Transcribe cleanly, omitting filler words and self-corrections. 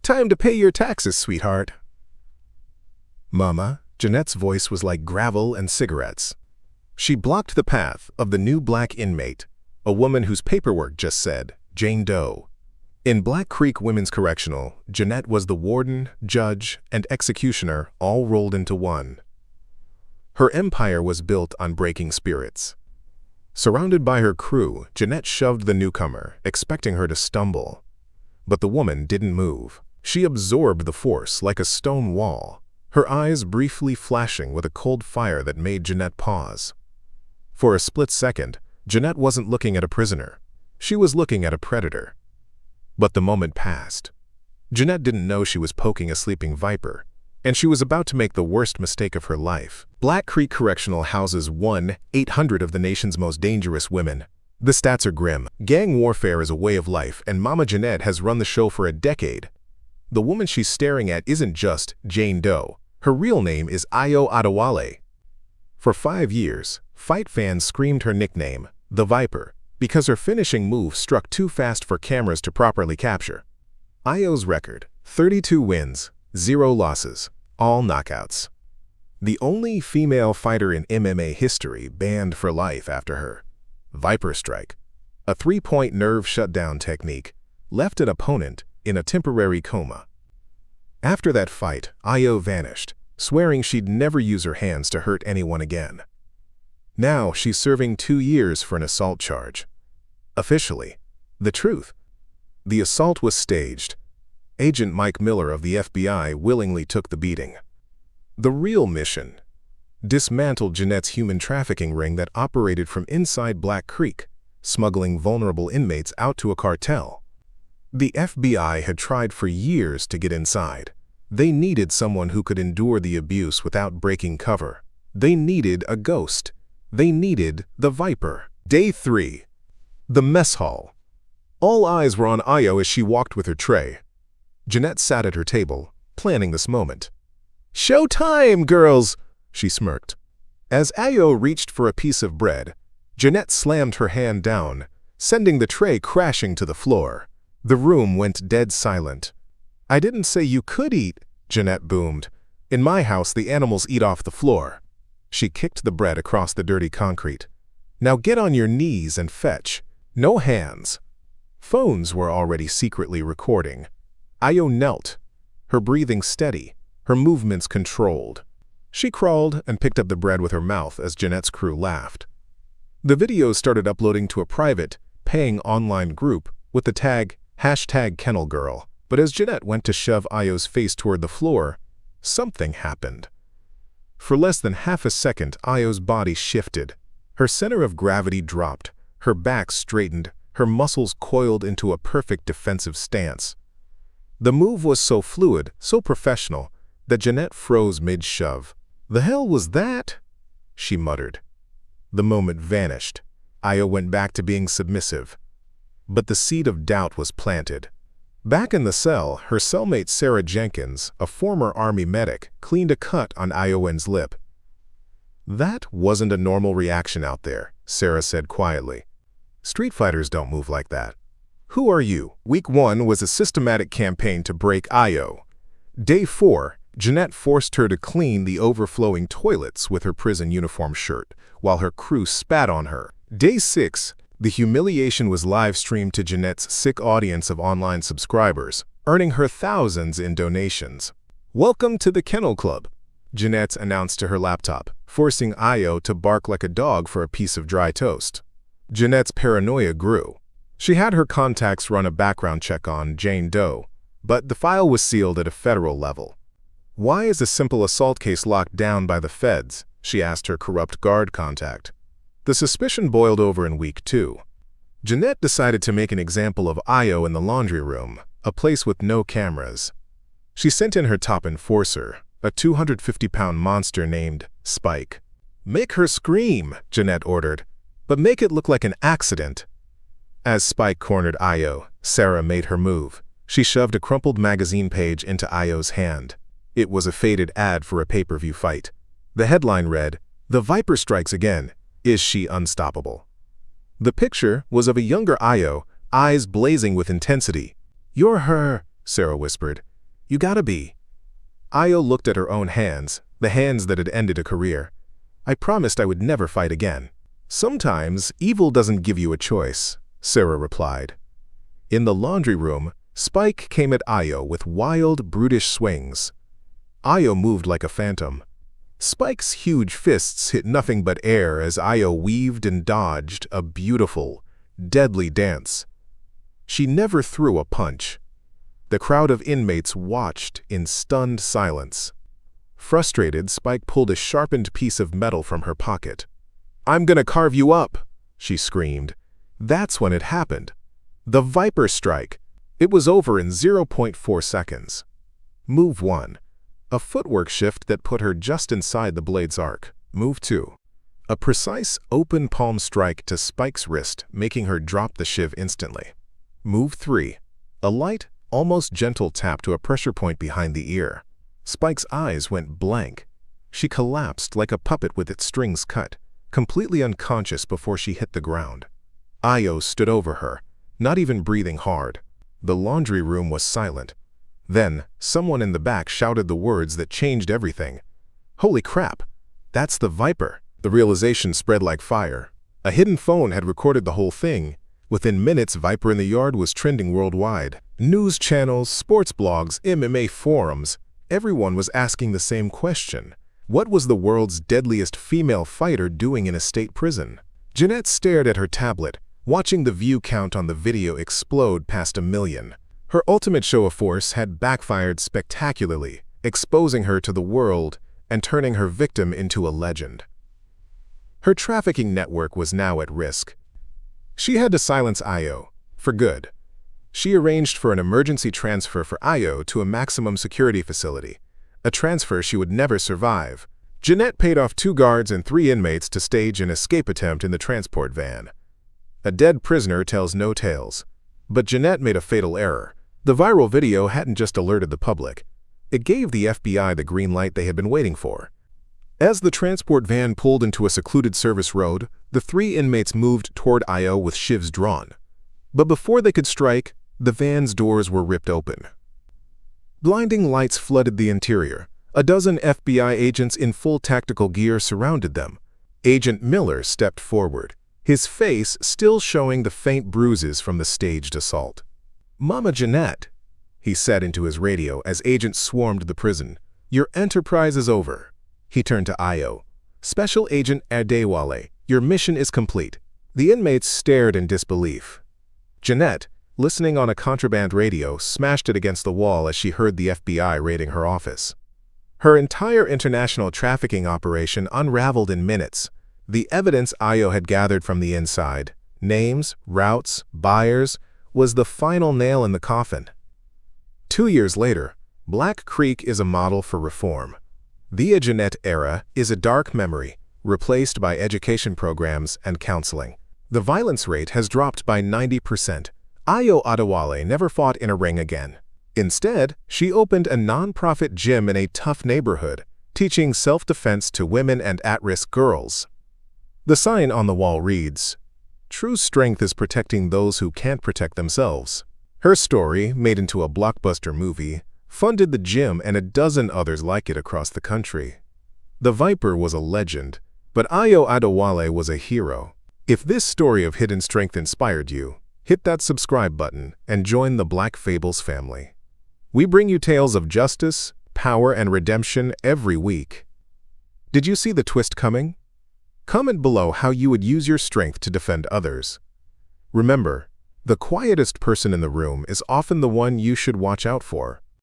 Time to pay your taxes, sweetheart. Mama, Jeanette's voice was like gravel and cigarettes. She blocked the path of the new black inmate, a woman whose paperwork just said, Jane Doe. In Black Creek Women's Correctional, Jeanette was the warden, judge, and executioner all rolled into one. Her empire was built on breaking spirits. Surrounded by her crew, Jeanette shoved the newcomer, expecting her to stumble. But the woman didn't move. She absorbed the force like a stone wall, her eyes briefly flashing with a cold fire that made Jeanette pause. For a split second, Jeanette wasn't looking at a prisoner. She was looking at a predator. But the moment passed. Jeanette didn't know she was poking a sleeping viper, and she was about to make the worst mistake of her life. Black Creek Correctional houses 1-800 of the nation's most dangerous women. The stats are grim. Gang warfare is a way of life, and Mama Jeanette has run the show for a decade. The woman she's staring at isn't just Jane Doe. Her real name is Ayo Adewale. For 5 years, fight fans screamed her nickname, the Viper, because her finishing move struck too fast for cameras to properly capture. Ayo's record, 32 wins, 0 losses, all knockouts. The only female fighter in MMA history banned for life after her. Viper Strike, a 3-point nerve shutdown technique, left an opponent in a temporary coma. After that fight, Ayo vanished, swearing she'd never use her hands to hurt anyone again. Now she's serving 2 years for an assault charge. Officially, the truth. The assault was staged. Agent Mike Miller of the FBI willingly took the beating. The real mission: dismantle Jeanette's human trafficking ring that operated from inside Black Creek, smuggling vulnerable inmates out to a cartel. The FBI had tried for years to get inside. They needed someone who could endure the abuse without breaking cover. They needed a ghost. They needed the Viper. Day 3. The mess hall. All eyes were on Ayo as she walked with her tray. Jeanette sat at her table, planning this moment. "Showtime, girls!" she smirked. As Ayo reached for a piece of bread, Jeanette slammed her hand down, sending the tray crashing to the floor. The room went dead silent. "I didn't say you could eat," Jeanette boomed. "In my house, the animals eat off the floor." She kicked the bread across the dirty concrete. "Now get on your knees and fetch. No hands." Phones were already secretly recording. Ayo knelt, her breathing steady, her movements controlled. She crawled and picked up the bread with her mouth as Jeanette's crew laughed. The videos started uploading to a private, paying online group with the tag #KennelGirl. But as Jeanette went to shove Ayo's face toward the floor, something happened. For less than half a second, Ayo's body shifted. Her center of gravity dropped, her back straightened, her muscles coiled into a perfect defensive stance. The move was so fluid, so professional, that Jeanette froze mid-shove. "The hell was that?" she muttered. The moment vanished. Ayo went back to being submissive. But the seed of doubt was planted. Back in the cell, her cellmate Sarah Jenkins, a former Army medic, cleaned a cut on Ayo's lip. "That wasn't a normal reaction out there," Sarah said quietly. "Street fighters don't move like that." "Who are you?" Week 1 was a systematic campaign to break Ayo. Day 4, Jeanette forced her to clean the overflowing toilets with her prison uniform shirt, while her crew spat on her. Day 6, the humiliation was live-streamed to Jeanette's sick audience of online subscribers, earning her thousands in donations. "Welcome to the Kennel Club," Jeanette announced to her laptop, forcing Ayo to bark like a dog for a piece of dry toast. Jeanette's paranoia grew. She had her contacts run a background check on Jane Doe, but the file was sealed at a federal level. "Why is a simple assault case locked down by the feds?" she asked her corrupt guard contact. The suspicion boiled over in week 2. Jeanette decided to make an example of Ayo in the laundry room, a place with no cameras. She sent in her top enforcer, a 250-pound monster named Spike. "Make her scream," Jeanette ordered, "but make it look like an accident." As Spike cornered Ayo, Sarah made her move. She shoved a crumpled magazine page into Ayo's hand. It was a faded ad for a pay-per-view fight. The headline read, "The Viper strikes again. Is she unstoppable?" The picture was of a younger Ayo, eyes blazing with intensity. "You're her," Sarah whispered. You gotta be. Io looked at her own hands, the hands that had ended a career. I promised I would never fight again. Sometimes evil doesn't give you a choice, Sarah replied. In the laundry room, Spike came at Io with wild, brutish swings. Io moved like a phantom. Spike's huge fists hit nothing but air as Io weaved and dodged, a beautiful, deadly dance. She never threw a punch. The crowd of inmates watched in stunned silence. Frustrated, Spike pulled a sharpened piece of metal from her pocket. "I'm gonna carve you up," she screamed. That's when it happened. The Viper Strike. It was over in 0.4 seconds. Move 1. A footwork shift that put her just inside the blade's arc. Move 2. A precise open palm strike to Spike's wrist, making her drop the shiv instantly. Move 3. A light, almost gentle tap to a pressure point behind the ear. Spike's eyes went blank. She collapsed like a puppet with its strings cut, completely unconscious before she hit the ground. Io stood over her, not even breathing hard. The laundry room was silent. Then, someone in the back shouted the words that changed everything. "Holy crap! That's the Viper!" The realization spread like fire. A hidden phone had recorded the whole thing. Within minutes, Viper in the Yard was trending worldwide. News channels, sports blogs, MMA forums. Everyone was asking the same question. What was the world's deadliest female fighter doing in a state prison? Jeanette stared at her tablet, watching the view count on the video explode past 1 million. Her ultimate show of force had backfired spectacularly, exposing her to the world and turning her victim into a legend. Her trafficking network was now at risk. She had to silence Io, for good. She arranged for an emergency transfer for Io to a maximum security facility, a transfer she would never survive. Jeanette paid off 2 guards and 3 inmates to stage an escape attempt in the transport van. A dead prisoner tells no tales. But Jeanette made a fatal error. The viral video hadn't just alerted the public. It gave the FBI the green light they had been waiting for. As the transport van pulled into a secluded service road, the 3 inmates moved toward Io with shivs drawn. But before they could strike, the van's doors were ripped open. Blinding lights flooded the interior. A dozen FBI agents in full tactical gear surrounded them. Agent Miller stepped forward, his face still showing the faint bruises from the staged assault. "Mama Jeanette," he said into his radio as agents swarmed the prison, "your enterprise is over." He turned to Io. "Special Agent Adewale, your mission is complete." The inmates stared in disbelief. Jeanette, listening on a contraband radio, smashed it against the wall as she heard the FBI raiding her office. Her entire international trafficking operation unraveled in minutes. The evidence Io had gathered from the inside, names, routes, buyers, was the final nail in the coffin. 2 years later, Black Creek is a model for reform. The Jeanette era is a dark memory, replaced by education programs and counseling. The violence rate has dropped by 90%. Io Adewale never fought in a ring again. Instead, she opened a non-profit gym in a tough neighborhood, teaching self-defense to women and at-risk girls. The sign on the wall reads, "True strength is protecting those who can't protect themselves." Her story, made into a blockbuster movie, funded the gym and a dozen others like it across the country. The Viper was a legend, but Io Adewale was a hero. If this story of hidden strength inspired you, hit that subscribe button and join the Black Fables family. We bring you tales of justice, power, and redemption every week. Did you see the twist coming? Comment below how you would use your strength to defend others. Remember, the quietest person in the room is often the one you should watch out for.